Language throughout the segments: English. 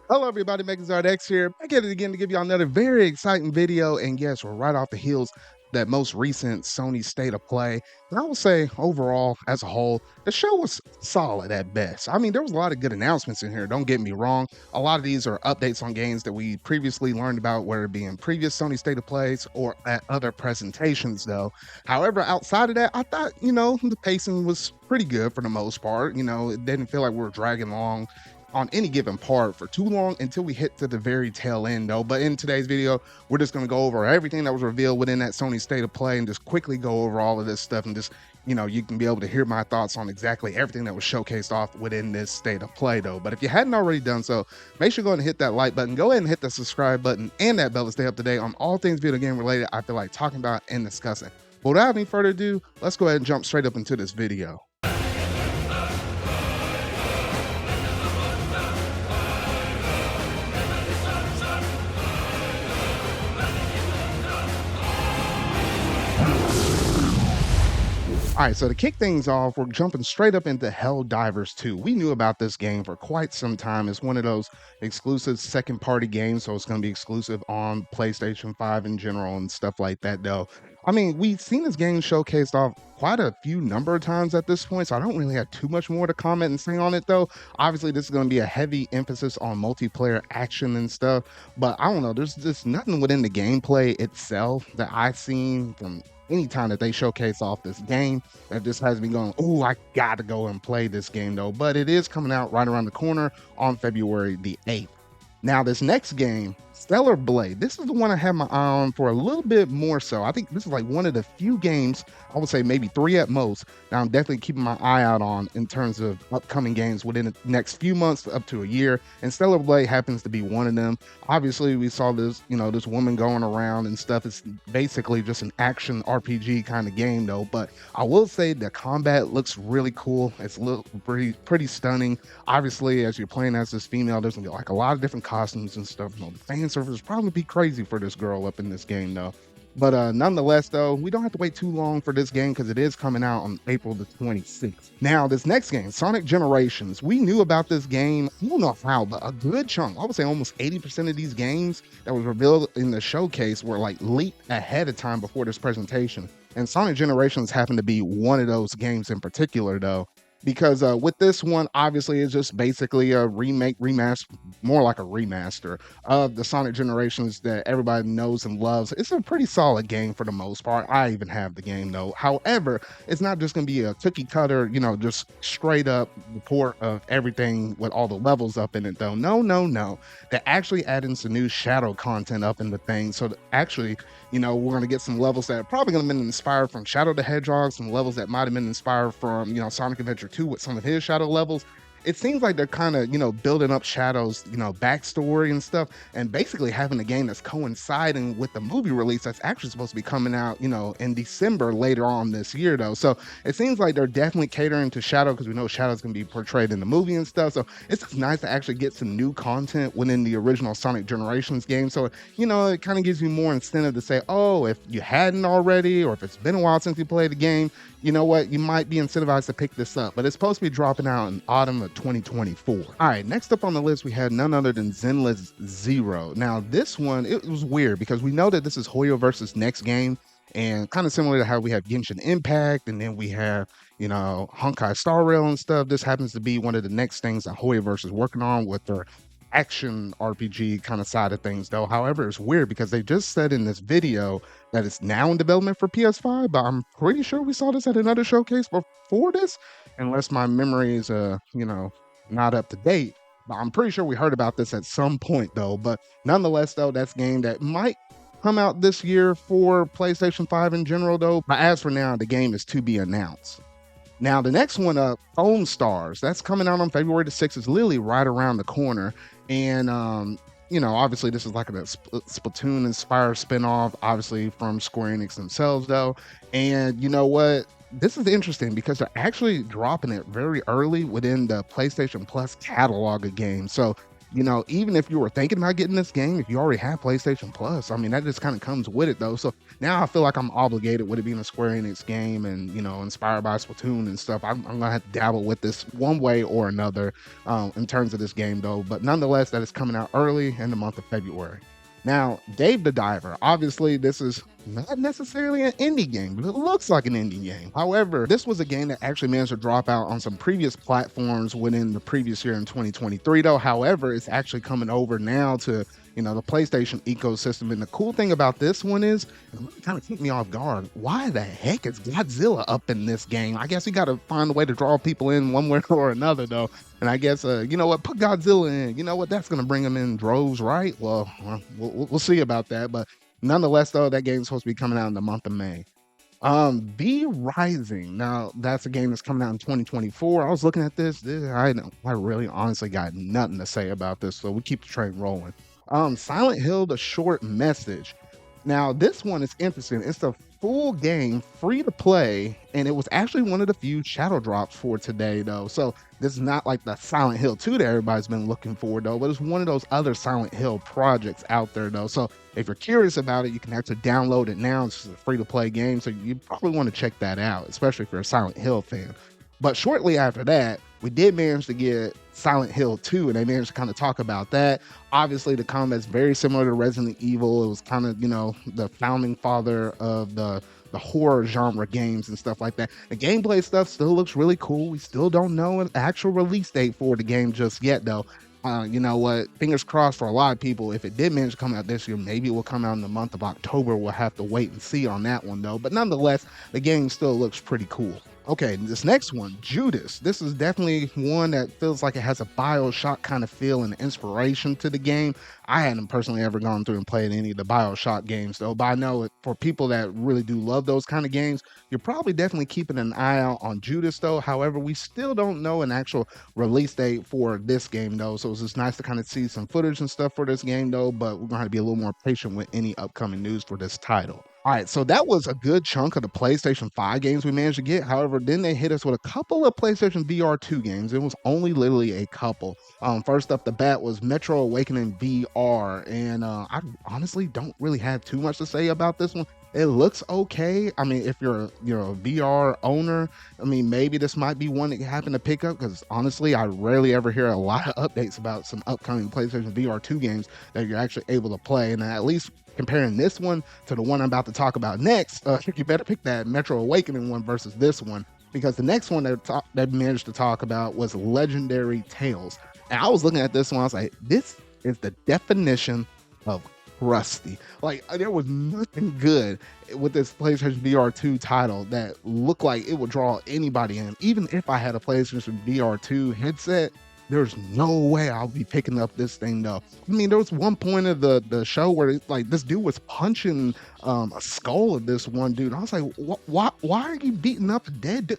Hello, everybody. MegaZardX here. Back at it again to give you all another very exciting video. And yes, we're right off the heels that most recent Sony State of Play. And I will say, overall, as a whole, the show was solid at best. I mean, there was a lot of good announcements in here. Don't get me wrong. A lot of these are updates on games that we previously learned about, whether it be in previous Sony State of Plays or at other presentations, though. However, outside of that, I thought, the pacing was pretty good for the most part. It didn't feel like we were dragging along on any given part for too long until we hit to the very tail end though. But in today's video, we're just going to go over everything that was revealed within that Sony State of Play and just quickly go over all of this stuff and just, you can be able to hear my thoughts on exactly everything that was showcased off within this State of Play though. But if you hadn't already done so, make sure you go ahead and hit that like button, go ahead and hit the subscribe button and that bell to stay up to date on all things video game related I feel like talking about and discussing. But without any further ado, let's go ahead and jump straight up into this video. All right, so to kick things off, we're jumping straight up into Helldivers 2. We knew about this game for quite some time. It's one of those exclusive second-party games, so it's going to be exclusive on PlayStation 5 in general and stuff like that, though. I mean, we've seen this game showcased off quite a few number of times at this point, so I don't really have too much more to comment and say on it, though. Obviously, this is going to be a heavy emphasis on multiplayer action and stuff, but I don't know. There's just nothing within the gameplay itself that I've seen from anytime that they showcase off this game that just has me going, oh, I gotta go and play this game though. But it is coming out right around the corner on February the 8th. Now, this next game, Stellar Blade, this is the one I have my eye on for a little bit more so. I think this is like one of the few games, I would say maybe 3 at most, that I'm definitely keeping my eye out on in terms of upcoming games within the next few months up to a year. And Stellar Blade happens to be one of them. Obviously, we saw this, this woman going around and stuff. It's basically just an action RPG kind of game though. But I will say the combat looks really cool. It's pretty stunning. Obviously, as you're playing as this female, there's gonna be like a lot of different costumes and stuff. The fan service probably be crazy for this girl up in this game though. But nonetheless, though, we don't have to wait too long for this game because it is coming out on April the 26th. Now, this next game, Sonic Generations, we knew about this game, I don't know how, but a good chunk, I would say almost 80% of these games that was revealed in the showcase were like leaked ahead of time before this presentation. And Sonic Generations happened to be one of those games in particular, though. Because with this one, obviously, it's just basically a remaster, more like a remaster of the Sonic Generations that everybody knows and loves. It's a pretty solid game for the most part. I even have the game, though. However, it's not just going to be a cookie cutter, just straight up report of everything with all the levels up in it, though. No. They're actually adding some new shadow content up in the thing. So actually, we're going to get some levels that are probably going to be inspired from Shadow the Hedgehog, some levels that might have been inspired from, Sonic Adventure 2 with some of his shadow levels. It seems like they're kind of, building up Shadow's, backstory and stuff, and basically having a game that's coinciding with the movie release that's actually supposed to be coming out, in December later on this year, though. So it seems like they're definitely catering to Shadow because we know Shadow's going to be portrayed in the movie and stuff. So it's just nice to actually get some new content within the original Sonic Generations game. So, it kind of gives you more incentive to say, oh, if you hadn't already, or if it's been a while since you played the game, you know what, you might be incentivized to pick this up. But it's supposed to be dropping out in autumn of 2024. All right, next up on the list, we had none other than Zenless Zero. Now, this one, it was weird because we know that this is Hoyo versus Next Game, and kind of similar to how we have Genshin Impact, and then we have, Honkai Star Rail and stuff. This happens to be one of the next things that Hoyoverse is working on with their action RPG kind of side of things, though. However, it's weird because they just said in this video that it's now in development for PS5, but I'm pretty sure we saw this at another showcase before this, unless my memory is, not up to date. But I'm pretty sure we heard about this at some point, though. But nonetheless, though, that's a game that might come out this year for PlayStation 5 in general, though. But as for now, the game is to be announced. Now, the next one up, Foam Stars, that's coming out on February the 6th. It's literally right around the corner. And, obviously this is like a Splatoon-inspired spinoff, obviously from Square Enix themselves, though. And you know what? This is interesting because they're actually dropping it very early within the PlayStation Plus catalog of games. So even if you were thinking about getting this game, if you already have PlayStation Plus, I mean, that just kind of comes with it though. So now I feel like I'm obligated with it being a Square Enix game and, inspired by Splatoon and stuff. I'm gonna have to dabble with this one way or another in terms of this game though. But nonetheless, that is coming out early in the month of February. Now, Dave the Diver, obviously, this is not necessarily an indie game, but it looks like an indie game. However, this was a game that actually managed to drop out on some previous platforms within the previous year in 2023, though. However, it's actually coming over now to, the PlayStation ecosystem. And the cool thing about this one is, it kind of took me off guard. Why the heck is Godzilla up in this game? I guess you got to find a way to draw people in one way or another, though. And I guess, you know what, put Godzilla in. You know what, that's going to bring them in droves, right? Well, we'll see about that. But nonetheless, though, that game's supposed to be coming out in the month of May. V Rising. Now, that's a game that's coming out in 2024. I was looking at I really honestly got nothing to say about this, so we keep the train rolling. Silent Hill: The Short Message. Now, this one is interesting. It's a full game, free to play, and it was actually one of the few shadow drops for today, though. So this is not like the Silent Hill 2 that everybody's been looking for, though, but it's one of those other Silent Hill projects out there, though. So if you're curious about it, you can actually download it now. It's just a free to play game, so you probably want to check that out, especially if you're a Silent Hill fan. But shortly after that, we did manage to get Silent Hill 2, and they managed to kind of talk about that. Obviously, the combat's very similar to Resident Evil. It was kind of, the founding father of the horror genre games and stuff like that. The gameplay stuff still looks really cool. We still don't know an actual release date for the game just yet, though. You know what? Fingers crossed for a lot of people. If it did manage to come out this year, maybe it will come out in the month of October. We'll have to wait and see on that one, though. But nonetheless, the game still looks pretty cool. Okay, this next one, Judas. This is definitely one that feels like it has a BioShock kind of feel and inspiration to the game. I hadn't personally ever gone through and played any of the BioShock games, though, but I know for people that really do love those kind of games, you're probably definitely keeping an eye out on Judas, though. However, we still don't know an actual release date for this game, though, so it's just nice to kind of see some footage and stuff for this game, though, but we're going to have to be a little more patient with any upcoming news for this title. All right, so that was a good chunk of the PlayStation 5 games we managed to get. However, then they hit us with a couple of PlayStation VR 2 games. It was only literally a couple. First up the bat was Metro Awakening VR, and I honestly don't really have too much to say about this one. It looks okay. I mean, if you're a VR owner, I mean, maybe this might be one that you happen to pick up, because honestly, I rarely ever hear a lot of updates about some upcoming PlayStation VR 2 games that you're actually able to play, and at least comparing this one to the one I'm about to talk about next, you better pick that Metro Awakening one versus this one, because the next one that managed to talk about was Legendary Tales. And I was looking at this one, I was like, this is the definition of crusty. Like, there was nothing good with this PlayStation VR 2 title that looked like it would draw anybody in. Even if I had a PlayStation VR 2 headset, there's no way I'll be picking up this thing, though. I mean, there was one point of the show where like this dude was punching a skull of this one dude. I was like, why are you beating up a dead dude?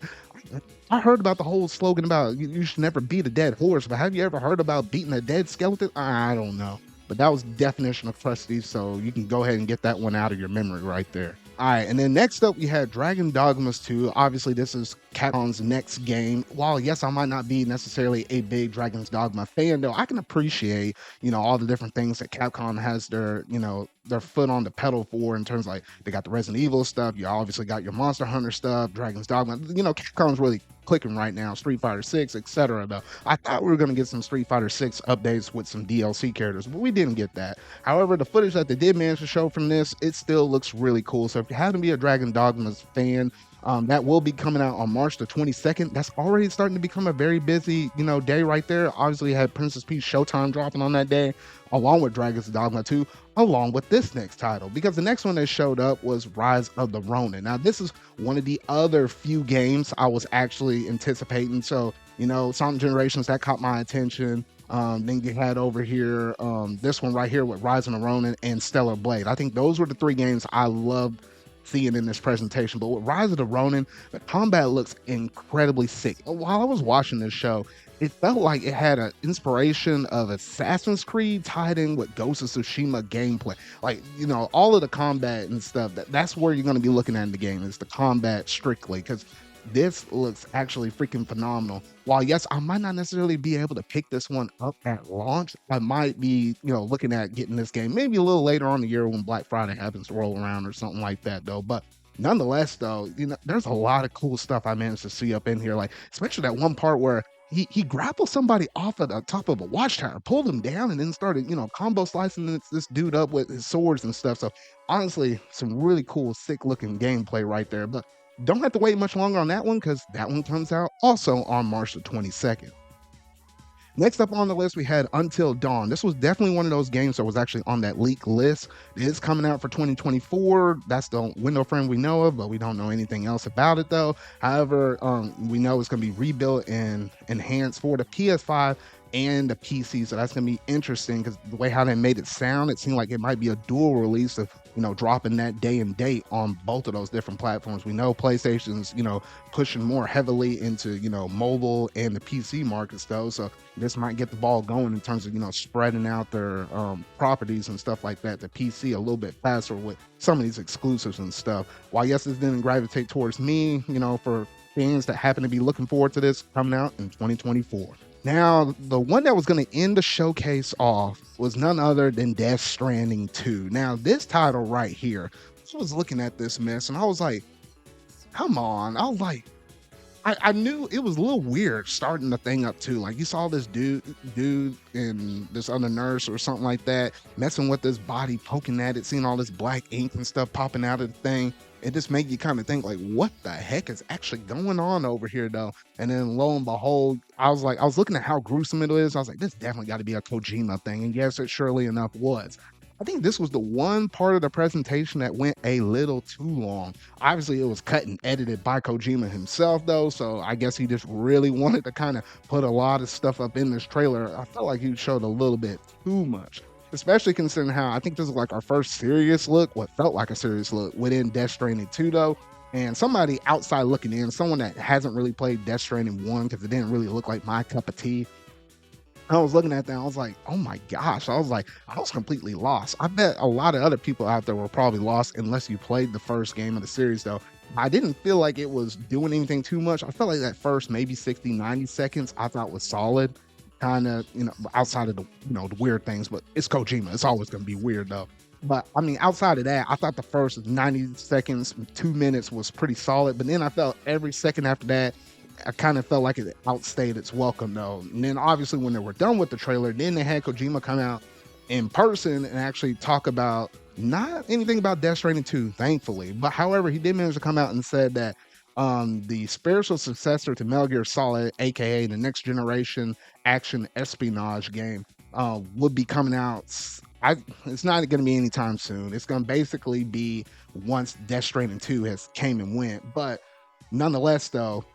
I heard about the whole slogan about you should never beat a dead horse, but have you ever heard about beating a dead skeleton? I don't know. But that was definition of crusty, so you can go ahead and get that one out of your memory right there. All right, and then next up we had Dragon Dogmas 2. Obviously, this is Capcom's next game. While yes, I might not be necessarily a big Dragon's Dogma fan, though, I can appreciate, all the different things that Capcom has their foot on the pedal for, in terms of, like, they got the Resident Evil stuff, you obviously got your Monster Hunter stuff, Dragon's Dogma. Capcom's really clicking right now, Street Fighter 6, etc. Though I thought we were going to get some Street Fighter 6 updates with some DLC characters, but we didn't get that. However, the footage that they did manage to show from this, it still looks really cool. So if you happen to be a Dragon Dogmas fan, that will be coming out on March the 22nd. That's already starting to become a very busy, day right there. Obviously, you had Princess Peach Showtime dropping on that day, along with Dragon's Dogma 2, along with this next title, because the next one that showed up was Rise of the Ronin. Now, this is one of the other few games I was actually anticipating. So, Sonic Generations, that caught my attention. Then you had over here this one right here with Rise of the Ronin and Stellar Blade. I think those were the three games I loved seeing in this presentation. But with Rise of the Ronin, the combat looks incredibly sick. While I was watching this show, it felt like it had an inspiration of Assassin's Creed tied in with Ghost of Tsushima gameplay. Like, all of the combat and stuff, that's where you're going to be looking at in the game, is the combat strictly. Because this looks actually freaking phenomenal. While yes, I might not necessarily be able to pick this one up at launch, I might be, looking at getting this game maybe a little later on in the year when Black Friday happens to roll around or something like that though. But nonetheless though, there's a lot of cool stuff I managed to see up in here, like especially that one part where he grappled somebody off of the top of a watchtower, pulled him down, and then started, combo slicing this dude up with his swords and stuff. So honestly, some really cool, sick looking gameplay right there. But don't have to wait much longer on that one because that one comes out also on March the 22nd. Next up on the list, we had Until Dawn. This was definitely one of those games that was actually on that leak list. It is coming out for 2024. That's the window frame we know of, but we don't know anything else about it though. However, we know it's going to be rebuilt and enhanced for the PS5 and the PC. So that's going to be interesting because the way how they made it sound, it seemed like it might be a dual release of, dropping that day and date on both of those different platforms. We know PlayStation's, pushing more heavily into, mobile and the PC markets though. So this might get the ball going in terms of, spreading out their properties and stuff like that, the PC a little bit faster with some of these exclusives and stuff. While yes, this didn't gravitate towards me, for fans that happen to be looking forward to this coming out in 2024. Now, the one that was going to end the showcase off was none other than Death Stranding 2. Now, this title right here, I was looking at this mess and I was like, come on. I was like, I knew it was a little weird starting the thing up too. Like you saw this dude and this other nurse or something like that messing with this body, poking at it, seeing all this black ink and stuff popping out of the thing. It just made you kind of think like, what the heck is actually going on over here though? And then lo and behold, I was looking at how gruesome it is. I was like, this definitely got to be a Kojima thing. And yes, it surely enough was. I think this was the one part of the presentation that went a little too long. Obviously, it was cut and edited by Kojima himself, though, so I guess he just really wanted to kind of put a lot of stuff up in this trailer. I felt like he showed a little bit too much, especially considering how I think this is like our first serious look, what felt like a serious look within Death Stranding 2, though. And somebody outside looking in, someone that hasn't really played Death Stranding 1 because it didn't really look like my cup of tea. I was looking at that, I was like, oh my gosh. I was completely lost. I bet a lot of other people out there were probably lost unless you played the first game of the series, though. I didn't feel like it was doing anything too much. I felt like that first maybe 60, 90 seconds I thought was solid. Kind of, outside of the, the weird things, but it's Kojima. It's always going to be weird, though. But I mean, outside of that, I thought the first 90 seconds, 2 minutes was pretty solid. But then I felt every second after that, I kind of felt like it outstayed its welcome though. And then obviously when they were done with the trailer, then they had Kojima come out in person and actually talk about not anything about Death Stranding 2, thankfully. But however, he did manage to come out and said that the spiritual successor to Metal Gear Solid, aka the next generation action espionage game, would be coming out. It's not going to be anytime soon. It's going to basically be once Death Stranding 2 has came and went. But nonetheless, though,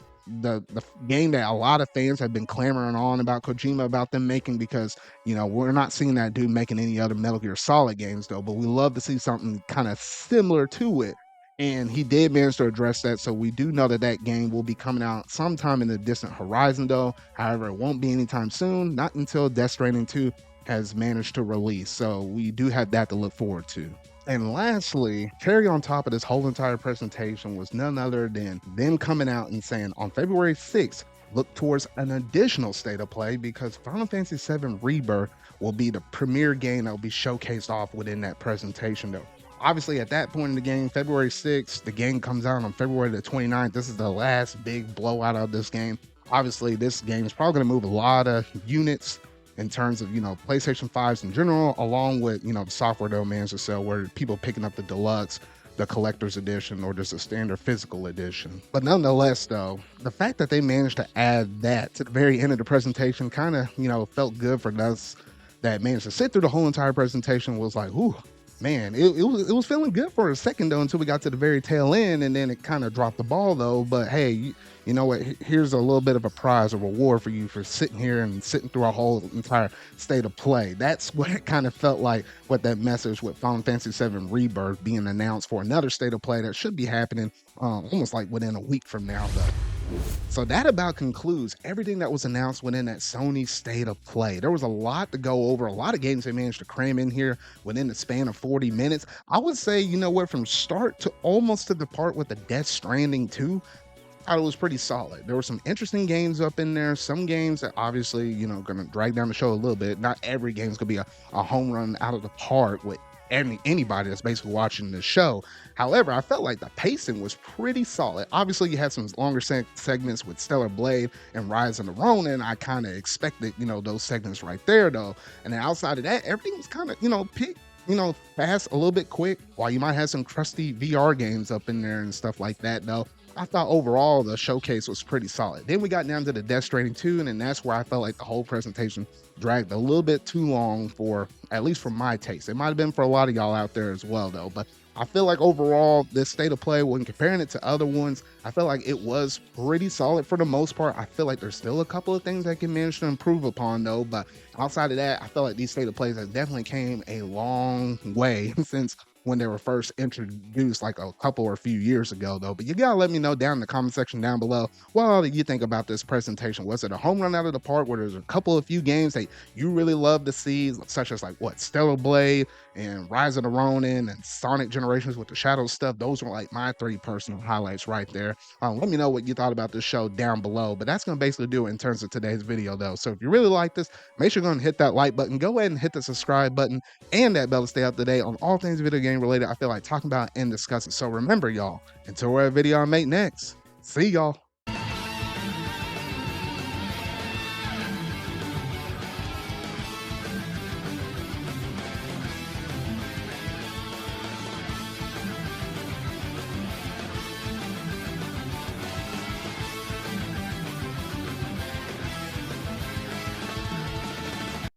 the game that a lot of fans have been clamoring on about Kojima about them making, because we're not seeing that dude making any other Metal Gear Solid games though, but we love to see something kind of similar to it, and he did manage to address that. So we do know that that game will be coming out sometime in the distant horizon though. However, it won't be anytime soon, not until Death Stranding 2 has managed to release, so we do have that to look forward to. And lastly, cherry on top of this whole entire presentation was none other than them coming out and saying on February 6th, look towards an additional state of play because Final Fantasy VII Rebirth will be the premier game that will be showcased off within that presentation though. Obviously, at that point in the game, February 6th, the game comes out on February the 29th. This is the last big blowout of this game. Obviously, this game is probably going to move a lot of units in terms of, PlayStation 5s in general, along with, the software they'll manage to sell, where people picking up the deluxe, the collector's edition, or just a standard physical edition. But nonetheless, though, the fact that they managed to add that to the very end of the presentation kind of, felt good for us that managed to sit through the whole entire presentation. Was like, ooh, man, it was feeling good for a second, though, until we got to the very tail end, and then it kind of dropped the ball, though. But hey, you know what? Here's a little bit of a prize or reward for you for sitting here and sitting through our whole entire state of play. That's what it kind of felt like with that message with Final Fantasy VII Rebirth being announced for another state of play that should be happening almost like within a week from now, though. So that about concludes everything that was announced within that Sony state of play. There was a lot to go over, a lot of games they managed to cram in here within the span of 40 minutes. I would say, from start to almost to the part with the Death Stranding 2, thought it was pretty solid. There were some interesting games up in there. Some games that obviously, going to drag down the show a little bit. Not every game's going to be a home run out of the park with anybody that's basically watching the show. However, I felt like the pacing was pretty solid. Obviously, you had some longer segments with Stellar Blade and Rise of the Ronin. I kind of expected, those segments right there, though. And then outside of that, everything was kind of, fast, a little bit quick, while you might have some crusty VR games up in there and stuff like that, though. I thought overall the showcase was pretty solid. Then we got down to the Death Stranding 2, and then that's where I felt like the whole presentation dragged a little bit too long for, at least for my taste. It might have been for a lot of y'all out there as well, though. But I feel like overall, this state of play, when comparing it to other ones, I felt like it was pretty solid for the most part. I feel like there's still a couple of things that can manage to improve upon, though. But outside of that, I feel like these state of plays have definitely came a long way since when they were first introduced like a couple or a few years ago, though. But you gotta let me know down in the comment section down below what all did you think about this presentation. Was it a home run out of the park where there's a couple of few games that you really love to see, such as like what, Stellar Blade and Rise of the Ronin and Sonic Generations with the Shadow stuff? Those were like my three personal highlights right there. Let me know what you thought about this show down below. But that's gonna basically do it in terms of today's video, though. So if you really like this, make sure you're gonna hit that like button, go ahead and hit the subscribe button and that bell to stay up to date on all things video game related I feel like talking about and discussing. So remember, y'all, until we're at video I make next, see y'all.